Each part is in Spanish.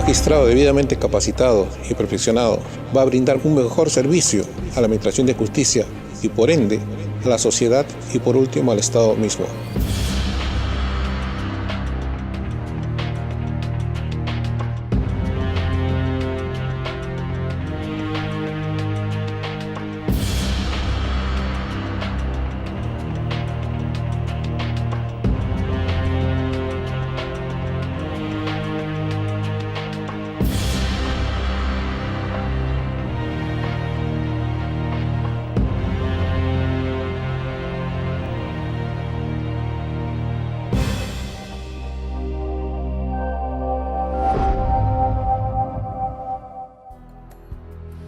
magistrado debidamente capacitado y perfeccionado va a brindar un mejor servicio a la administración de justicia y por ende a la sociedad y por último al Estado mismo.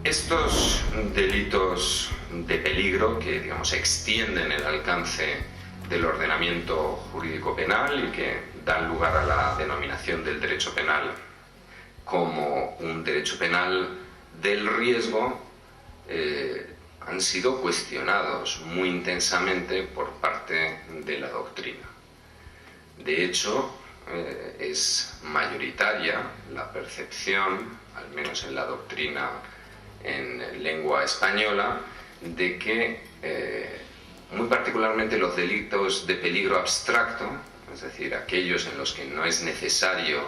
Estos delitos de peligro que, digamos, extienden el alcance del ordenamiento jurídico penal y que dan lugar a la denominación del derecho penal como un derecho penal del riesgo, han sido cuestionados muy intensamente por parte de la doctrina. De hecho, es mayoritaria la percepción, al menos en la doctrina en lengua española, de que muy particularmente los delitos de peligro abstracto, es decir, aquellos en los que no es necesario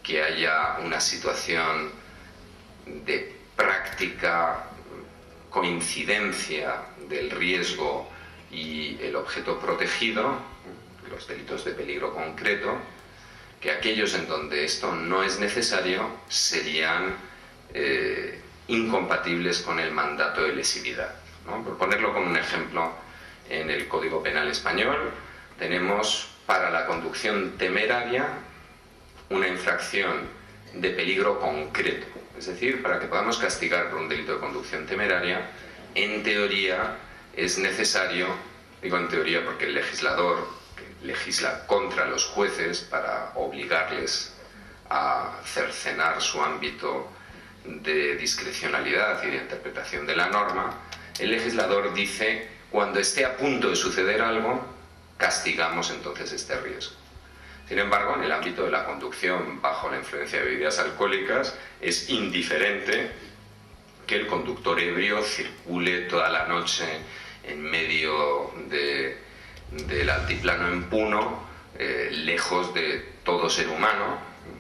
que haya una situación de práctica coincidencia del riesgo y el objeto protegido, los delitos de peligro concreto, que aquellos en donde esto no es necesario serían incompatibles con el mandato de lesividad, ¿no? Por ponerlo como un ejemplo, en el Código Penal español tenemos para la conducción temeraria una infracción de peligro concreto. Es decir, para que podamos castigar por un delito de conducción temeraria, en teoría es necesario, digo en teoría porque el legislador legisla contra los jueces para obligarles a cercenar su ámbito de discrecionalidad y de interpretación de la norma, el legislador dice: cuando esté a punto de suceder algo, castigamos entonces este riesgo. Sin embargo, en el ámbito de la conducción bajo la influencia de bebidas alcohólicas, es indiferente que el conductor ebrio circule toda la noche en medio del altiplano en Puno, lejos de todo ser humano,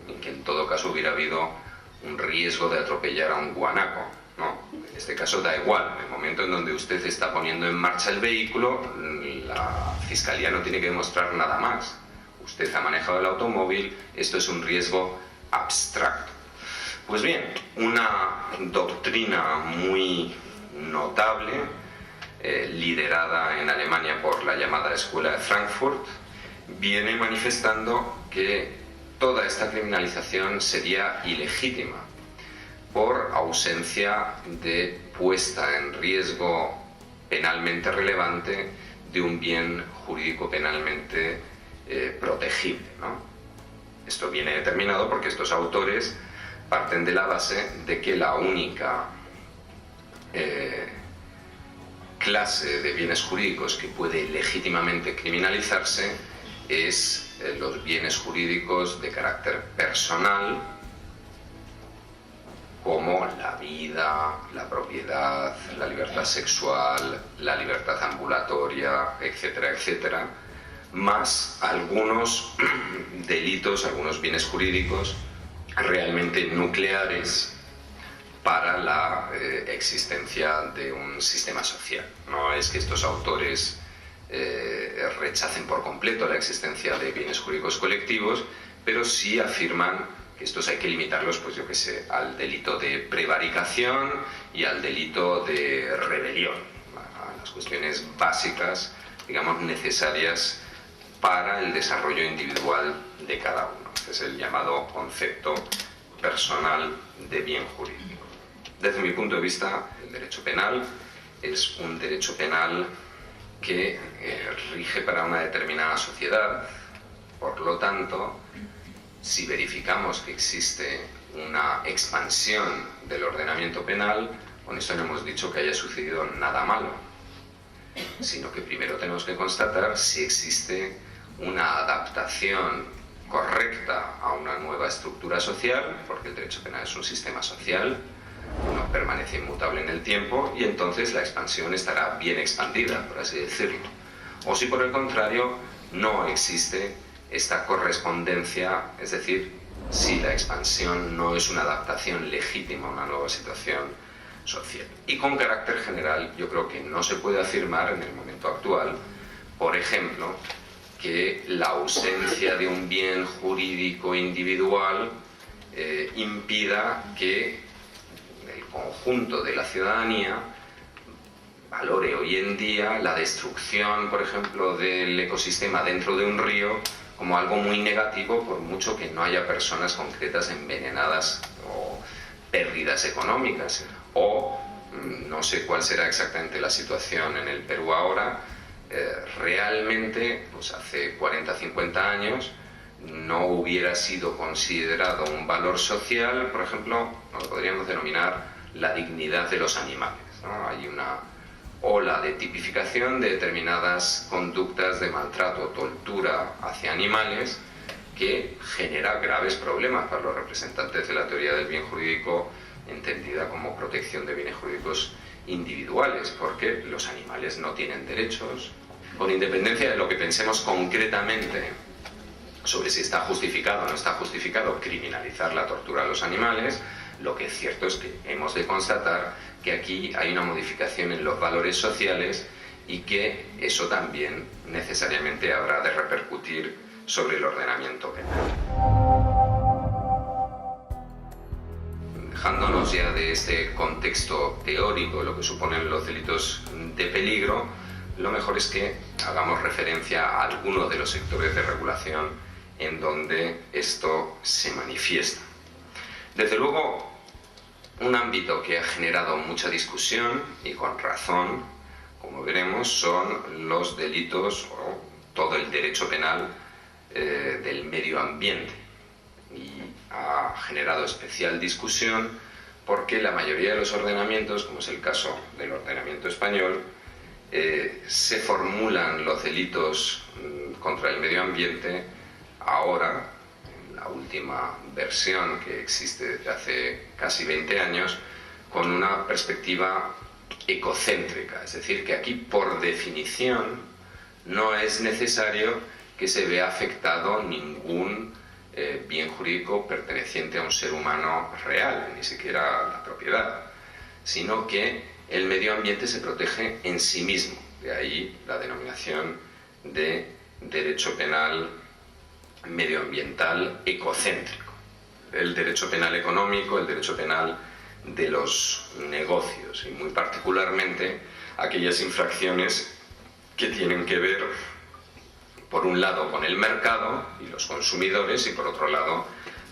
y que en todo caso hubiera habido un riesgo de atropellar a un guanaco. No, en este caso da igual. En el momento en donde usted está poniendo en marcha el vehículo, la Fiscalía no tiene que demostrar nada más. Usted ha manejado el automóvil, esto es un riesgo abstracto. Pues bien, una doctrina muy notable, liderada en Alemania por la llamada Escuela de Frankfurt, viene manifestando que toda esta criminalización sería ilegítima por ausencia de puesta en riesgo penalmente relevante de un bien jurídico penalmente protegible, ¿no? Esto viene determinado porque estos autores parten de la base de que la única clase de bienes jurídicos que puede legítimamente criminalizarse es los bienes jurídicos de carácter personal, como la vida, la propiedad, la libertad sexual, la libertad ambulatoria, etcétera, etcétera, más algunos delitos, algunos bienes jurídicos realmente nucleares para la existencia de un sistema social. No es que estos autores rechacen por completo la existencia de bienes jurídicos colectivos, pero sí afirman que estos hay que limitarlos, pues yo qué sé, al delito de prevaricación y al delito de rebelión, a las cuestiones básicas, digamos, necesarias para el desarrollo individual de cada uno. Este es el llamado concepto personal de bien jurídico. Desde mi punto de vista, el derecho penal es un derecho penal que rige para una determinada sociedad. Por lo tanto, si verificamos que existe una expansión del ordenamiento penal, con esto no hemos dicho que haya sucedido nada malo, sino que primero tenemos que constatar si existe una adaptación correcta a una nueva estructura social, porque el derecho penal es un sistema social, no permanece inmutable en el tiempo, y entonces la expansión estará bien expandida, por así decirlo. O si por el contrario no existe esta correspondencia, es decir, si la expansión no es una adaptación legítima a una nueva situación social. Y con carácter general, yo creo que no se puede afirmar en el momento actual, por ejemplo, que la ausencia de un bien jurídico individual impida que el conjunto de la ciudadanía valore hoy en día la destrucción, por ejemplo, del ecosistema dentro de un río como algo muy negativo, por mucho que no haya personas concretas envenenadas o pérdidas económicas. O no sé cuál será exactamente la situación en el Perú ahora. Realmente, pues hace 40-50 años no hubiera sido considerado un valor social, por ejemplo, lo podríamos denominar la dignidad de los animales, ¿no? Hay una ola de tipificación de determinadas conductas de maltrato o tortura hacia animales que genera graves problemas para los representantes de la teoría del bien jurídico, entendida como protección de bienes jurídicos individuales, porque los animales no tienen derechos. Con independencia de lo que pensemos concretamente sobre si está justificado o no está justificado criminalizar la tortura a los animales, lo que es cierto es que hemos de constatar que aquí hay una modificación en los valores sociales y que eso también necesariamente habrá de repercutir sobre el ordenamiento penal. Dejándonos ya de este contexto teórico, lo que suponen los delitos de peligro, lo mejor es que hagamos referencia a algunos de los sectores de regulación en donde esto se manifiesta. Desde luego, un ámbito que ha generado mucha discusión, y con razón, como veremos, son los delitos o todo el derecho penal del medio ambiente. Y ha generado especial discusión porque la mayoría de los ordenamientos, como es el caso del ordenamiento español, se formulan los delitos contra el medio ambiente ahora, en la última versión que existe desde hace casi 20 años, con una perspectiva ecocéntrica. Es decir, que aquí, por definición, no es necesario que se vea afectado ningún bien jurídico perteneciente a un ser humano real, ni siquiera la propiedad, sino que el medio ambiente se protege en sí mismo. De ahí la denominación de derecho penal medioambiental ecocéntrico. El derecho penal económico, el derecho penal de los negocios, y muy particularmente aquellas infracciones que tienen que ver, por un lado, con el mercado y los consumidores, y por otro lado,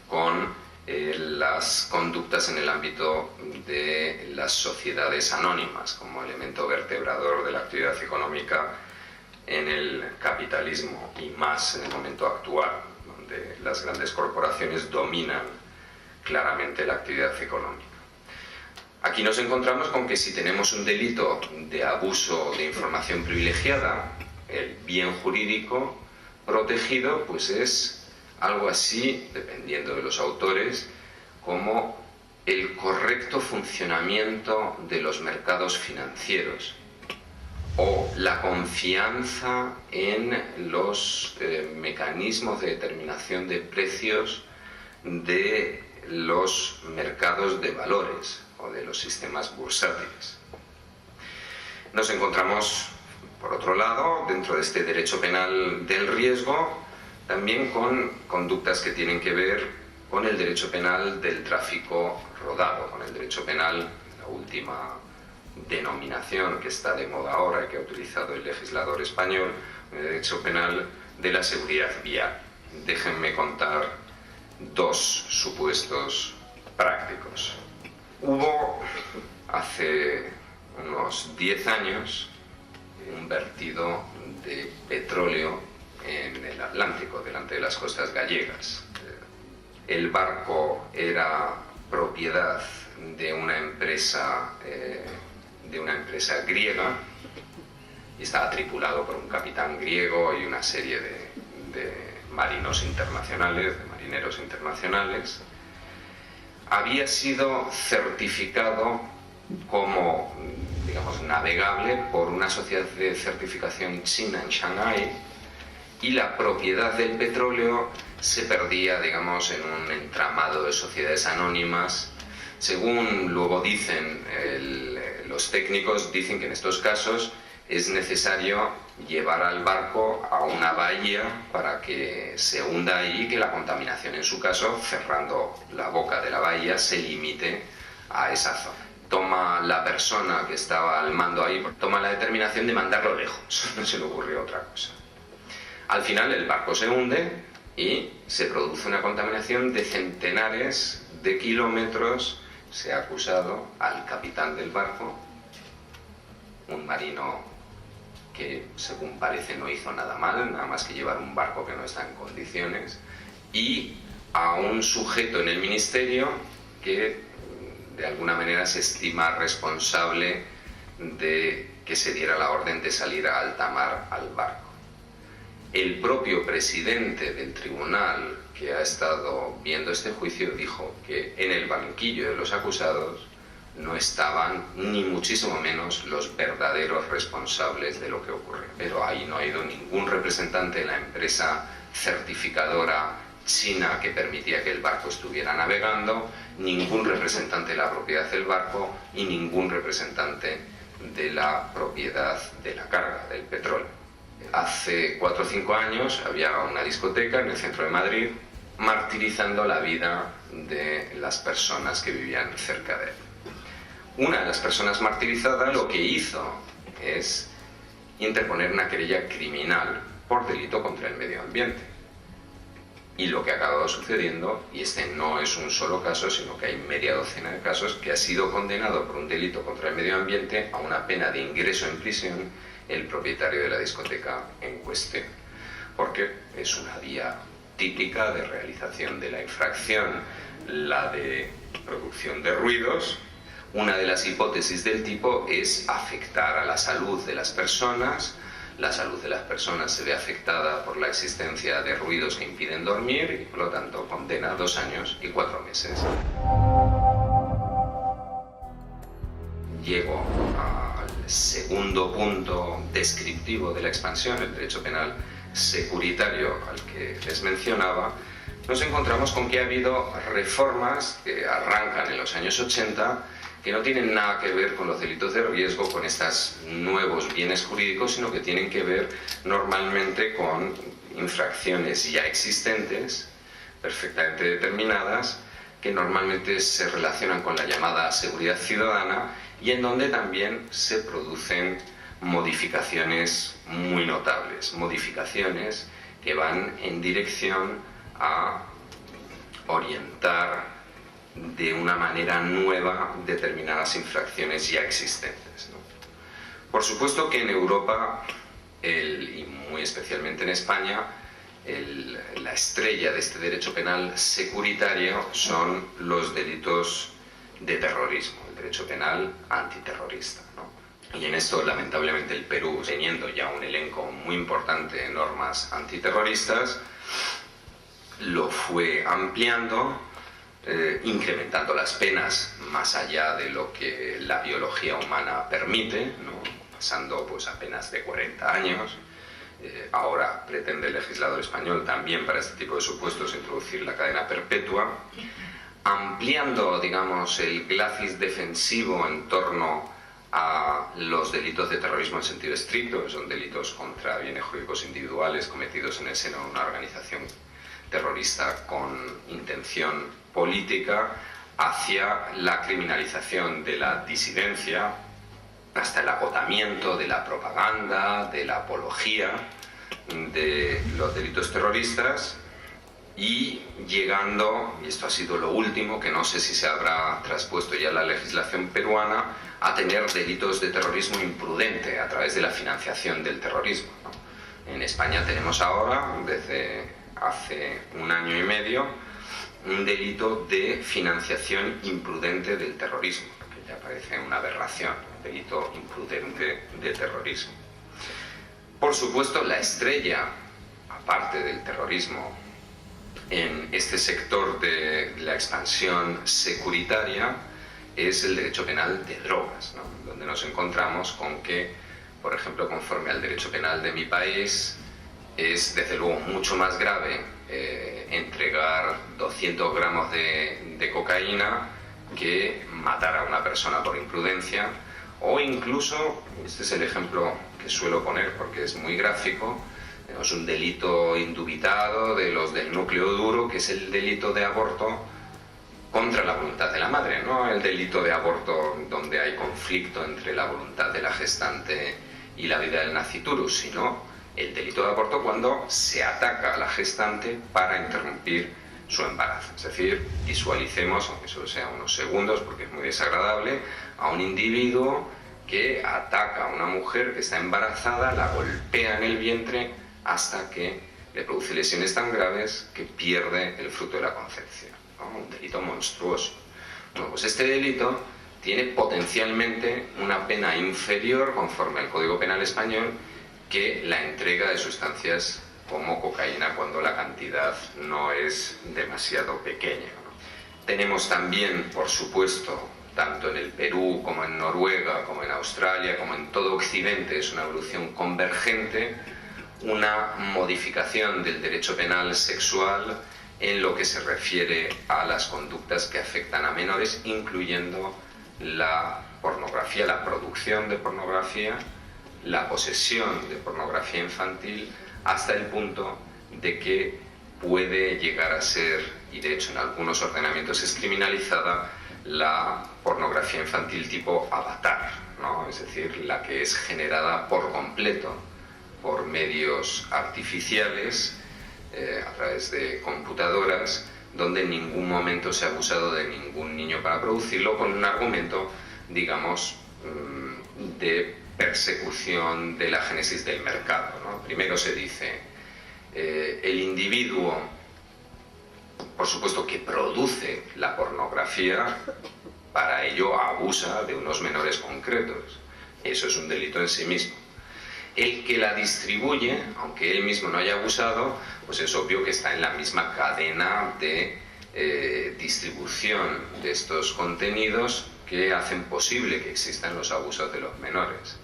con las conductas en el ámbito de las sociedades anónimas, como elemento vertebrador de la actividad económica en el capitalismo, y más en el momento actual, donde las grandes corporaciones dominan claramente la actividad económica. Aquí nos encontramos con que si tenemos un delito de abuso de información privilegiada, el bien jurídico protegido pues es algo así, dependiendo de los autores, como el correcto funcionamiento de los mercados financieros o la confianza en los mecanismos de determinación de precios de los mercados de valores o de los sistemas bursátiles. Nos encontramos, por otro lado, dentro de este derecho penal del riesgo, también con conductas que tienen que ver con el derecho penal del tráfico rodado, con el derecho penal, la última denominación que está de moda ahora y que ha utilizado el legislador español, el derecho penal de la seguridad vial. Déjenme contar dos supuestos prácticos. Hubo hace unos 10 años un vertido de petróleo en el Atlántico, delante de las costas gallegas. El barco era propiedad de una empresa griega y estaba tripulado por un capitán griego y una serie de marinos internacionales, de marineros internacionales, había sido certificado como, digamos, navegable por una sociedad de certificación china en Shanghái, y la propiedad del petróleo se perdía, digamos, en un entramado de sociedades anónimas. Según luego dicen los técnicos, dicen que en estos casos es necesario llevar al barco a una bahía para que se hunda ahí y que la contaminación, en su caso, cerrando la boca de la bahía, se limite a esa zona. Toma la persona que estaba al mando ahí, toma la determinación de mandarlo lejos, no se le ocurrió otra cosa. Al final el barco se hunde y se produce una contaminación de centenares de kilómetros. Se ha acusado al capitán del barco, un marino que según parece no hizo nada mal, nada más que llevar un barco que no está en condiciones, y a un sujeto en el ministerio que de alguna manera se estima responsable de que se diera la orden de salir a alta mar al barco. El propio presidente del tribunal que ha estado viendo este juicio dijo que en el banquillo de los acusados no estaban ni muchísimo menos los verdaderos responsables de lo que ocurre. Pero ahí no ha ido ningún representante de la empresa certificadora china que permitía que el barco estuviera navegando, ningún representante de la propiedad del barco y ningún representante de la propiedad de la carga, del petróleo. Hace 4 o 5 años había una discoteca en el centro de Madrid martirizando la vida de las personas que vivían cerca de él. Una de las personas martirizadas lo que hizo es interponer una querella criminal por delito contra el medio ambiente. Y lo que ha acabado sucediendo, y este no es un solo caso, sino que hay media docena de casos, que ha sido condenado por un delito contra el medio ambiente a una pena de ingreso en prisión el propietario de la discoteca en cuestión, porque es una vía típica de realización de la infracción, la de producción de ruidos. Una de las hipótesis del tipo es afectar a la salud de las personas. La salud de las personas se ve afectada por la existencia de ruidos que impiden dormir y, por lo tanto, condena a 2 años y 4 meses. Llego al segundo punto descriptivo de la expansión, el derecho penal securitario al que les mencionaba. Nos encontramos con que ha habido reformas que arrancan en los años 80 que no tienen nada que ver con los delitos de riesgo, con estos nuevos bienes jurídicos, sino que tienen que ver normalmente con infracciones ya existentes, perfectamente determinadas, que normalmente se relacionan con la llamada seguridad ciudadana y en donde también se producen modificaciones muy notables, modificaciones que van en dirección a orientar de una manera nueva determinadas infracciones ya existentes, ¿no? Por supuesto que en Europa, y muy especialmente en España, la estrella de este derecho penal securitario son los delitos de terrorismo, el derecho penal antiterrorista, ¿no? Y en esto, lamentablemente, el Perú, teniendo ya un elenco muy importante de normas antiterroristas, lo fue ampliando, incrementando las penas más allá de lo que la biología humana permite, ¿no? Pasando pues a penas de 40 años. Ahora pretende el legislador español también para este tipo de supuestos introducir la cadena perpetua, ampliando, digamos, el glacis defensivo en torno a los delitos de terrorismo en sentido estricto, que son delitos contra bienes jurídicos individuales cometidos en el seno de una organización terrorista con intención política, hacia la criminalización de la disidencia, hasta el agotamiento de la propaganda, de la apología de los delitos terroristas, y llegando, y esto ha sido lo último, que no sé si se habrá traspuesto ya la legislación peruana, a tener delitos de terrorismo imprudente a través de la financiación del terrorismo, ¿no? En España tenemos ahora, desde hace 1 año y medio, un delito de financiación imprudente del terrorismo, que ya parece una aberración, un delito imprudente de terrorismo. Por supuesto, la estrella, aparte del terrorismo, en este sector de la expansión securitaria es el derecho penal de drogas, ¿no? Donde nos encontramos con que, por ejemplo, conforme al derecho penal de mi país, es desde luego mucho más grave entregar 200 gramos de cocaína que matar a una persona por imprudencia, o incluso, este es el ejemplo que suelo poner porque es muy gráfico, tenemos un delito indubitado de los del núcleo duro, que es el delito de aborto contra la voluntad de la madre, no el delito de aborto donde hay conflicto entre la voluntad de la gestante y la vida del nasciturus, sino el delito de aborto cuando se ataca a la gestante para interrumpir su embarazo. Es decir, visualicemos, aunque solo sea unos segundos porque es muy desagradable, a un individuo que ataca a una mujer que está embarazada, la golpea en el vientre hasta que le produce lesiones tan graves que pierde el fruto de la concepción, ¿no? Un delito monstruoso. Bueno, pues este delito tiene potencialmente una pena inferior, conforme al Código Penal español, que la entrega de sustancias como cocaína cuando la cantidad no es demasiado pequeña, ¿no? Tenemos también, por supuesto, tanto en el Perú como en Noruega, como en Australia, como en todo Occidente, es una evolución convergente, una modificación del derecho penal sexual en lo que se refiere a las conductas que afectan a menores, incluyendo la pornografía, la producción de pornografía, la posesión de pornografía infantil, hasta el punto de que puede llegar a ser, y de hecho en algunos ordenamientos es criminalizada, la pornografía infantil tipo avatar, ¿no? Es decir, la que es generada por completo por medios artificiales, a través de computadoras, donde en ningún momento se ha abusado de ningún niño para producirlo, con un argumento, digamos, de persecución de la génesis del mercado, ¿no? Primero se dice, el individuo, por supuesto, que produce la pornografía, para ello abusa de unos menores concretos. Eso es un delito en sí mismo. El que la distribuye, aunque él mismo no haya abusado, pues es obvio que está en la misma cadena de distribución de estos contenidos que hacen posible que existan los abusos de los menores.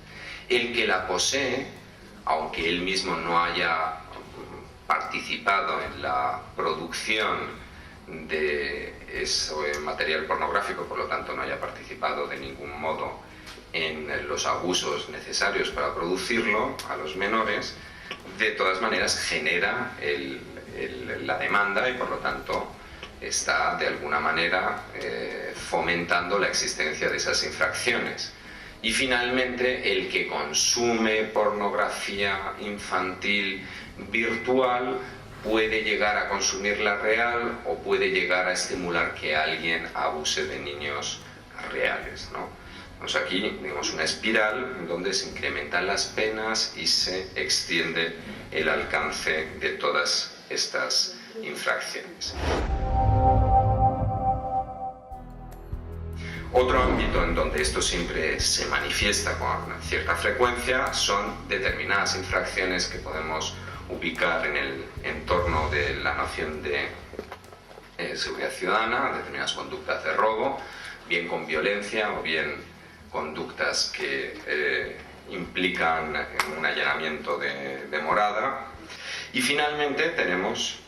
El que la posee, aunque él mismo no haya participado en la producción de ese material pornográfico, por lo tanto no haya participado de ningún modo en los abusos necesarios para producirlo a los menores, de todas maneras genera la demanda y por lo tanto está de alguna manera fomentando la existencia de esas infracciones. Y finalmente, el que consume pornografía infantil virtual puede llegar a consumirla real o puede llegar a estimular que alguien abuse de niños reales, ¿no? Pues aquí tenemos una espiral en donde se incrementan las penas y se extiende el alcance de todas estas infracciones. Otro ámbito en donde esto siempre se manifiesta con cierta frecuencia son determinadas infracciones que podemos ubicar en el entorno de la noción de seguridad ciudadana, determinadas conductas de robo, bien con violencia o bien conductas que implican un allanamiento de morada. Y finalmente tenemos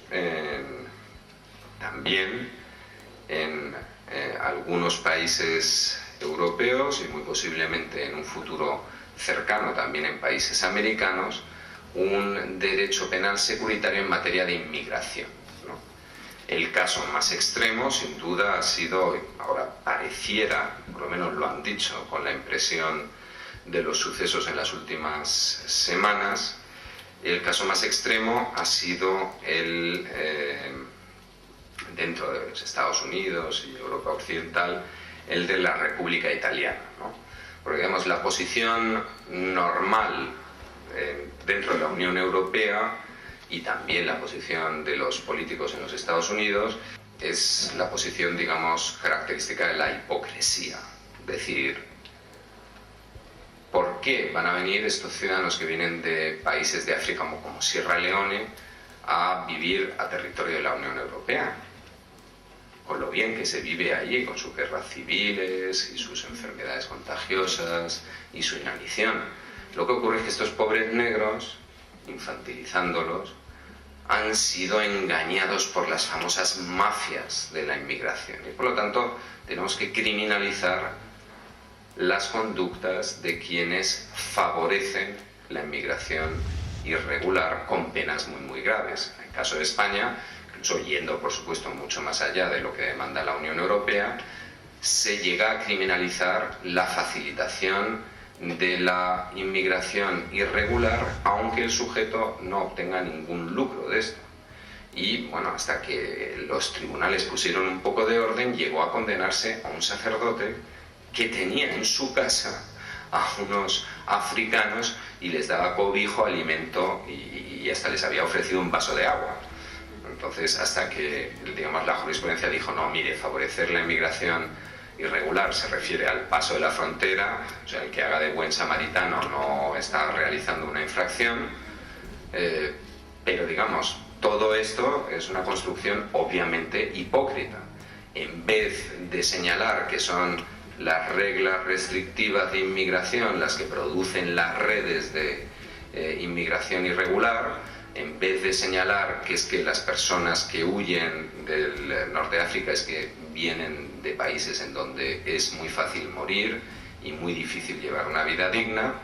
también en algunos países europeos y muy posiblemente en un futuro cercano también en países americanos, un derecho penal securitario en materia de inmigración, ¿no? El caso más extremo, sin duda, ha sido, ahora pareciera, por lo menos lo han dicho, con la impresión de los sucesos en las últimas semanas, el caso más extremo ha sido dentro de los Estados Unidos y Europa Occidental, el de la República Italiana, ¿no? Porque, digamos, la posición normal dentro de la Unión Europea y también la posición de los políticos en los Estados Unidos es la posición, digamos, característica de la hipocresía. Es decir, ¿por qué van a venir estos ciudadanos que vienen de países de África como Sierra Leone a vivir a territorio de la Unión Europea, con lo bien que se vive allí, con sus guerras civiles y sus enfermedades contagiosas y su inanición. Lo que ocurre es que estos pobres negros, infantilizándolos, han sido engañados por las famosas mafias de la inmigración y por lo tanto tenemos que criminalizar las conductas de quienes favorecen la inmigración irregular con penas muy graves. En el caso de España, incluso yendo por supuesto mucho más allá de lo que demanda la Unión Europea, se llega a criminalizar la facilitación de la inmigración irregular, aunque el sujeto no obtenga ningún lucro de esto. Y bueno, hasta que los tribunales pusieron un poco de orden, llegó a condenarse a un sacerdote que tenía en su casa a unos africanos y les daba cobijo, alimento y hasta les había ofrecido un vaso de agua. Entonces, hasta que, digamos, la jurisprudencia dijo, no, mire, favorecer la inmigración irregular se refiere al paso de la frontera, o sea, el que haga de buen samaritano no está realizando una infracción, pero digamos, todo esto es una construcción obviamente hipócrita. En vez de señalar que son las reglas restrictivas de inmigración las que producen las redes de inmigración irregular, en vez de señalar que es que las personas que huyen del norte de África es que vienen de países en donde es muy fácil morir y muy difícil llevar una vida digna,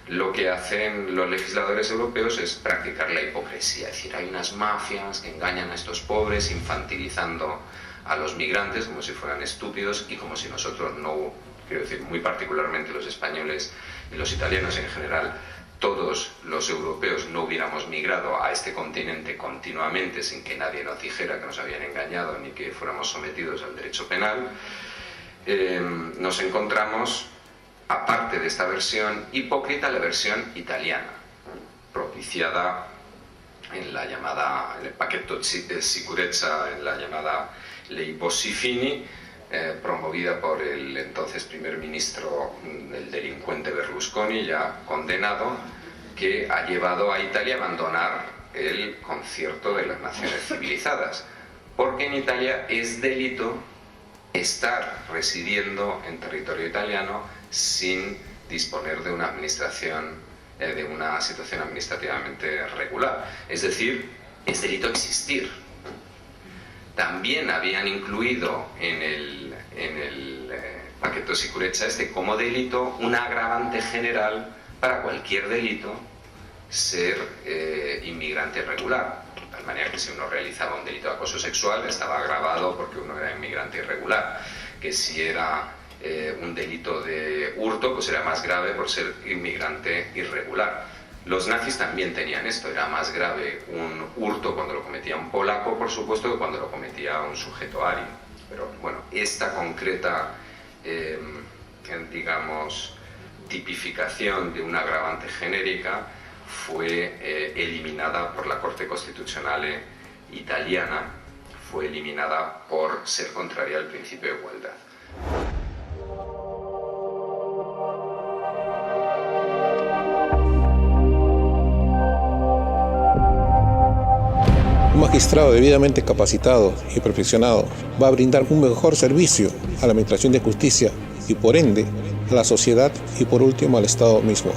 lo que hacen los legisladores europeos es practicar la hipocresía, es decir, hay unas mafias que engañan a estos pobres infantilizando a los migrantes como si fueran estúpidos y como si nosotros no, quiero decir, muy particularmente los españoles y los italianos en general, todos los europeos no hubiéramos migrado a este continente continuamente sin que nadie nos dijera que nos habían engañado ni que fuéramos sometidos al derecho penal, nos encontramos, aparte de esta versión hipócrita, la versión italiana, propiciada en la llamada, en el paquete de sicurezza, en la llamada Ley Bossi-Fini, promovida por el entonces primer ministro, el delincuente Berlusconi, ya condenado, que ha llevado a Italia a abandonar el concierto de las naciones civilizadas, porque en Italia es delito estar residiendo en territorio italiano sin disponer de una administración, de una situación administrativamente regular, es decir, es delito existir. También habían incluido en el paquete sicurezza como delito una agravante general para cualquier delito ser inmigrante irregular. De tal manera que si uno realizaba un delito de acoso sexual estaba agravado porque uno era inmigrante irregular, que si era un delito de hurto pues era más grave por ser inmigrante irregular. Los nazis también tenían esto, era más grave un hurto cuando lo cometía un polaco, por supuesto, que cuando lo cometía un sujeto ario. Pero bueno, esta concreta, digamos, tipificación de una agravante genérica fue eliminada por la Corte Constitucional italiana, fue eliminada por ser contraria al principio de igualdad. Un magistrado debidamente capacitado y perfeccionado va a brindar un mejor servicio a la administración de justicia y por ende a la sociedad y por último al Estado mismo.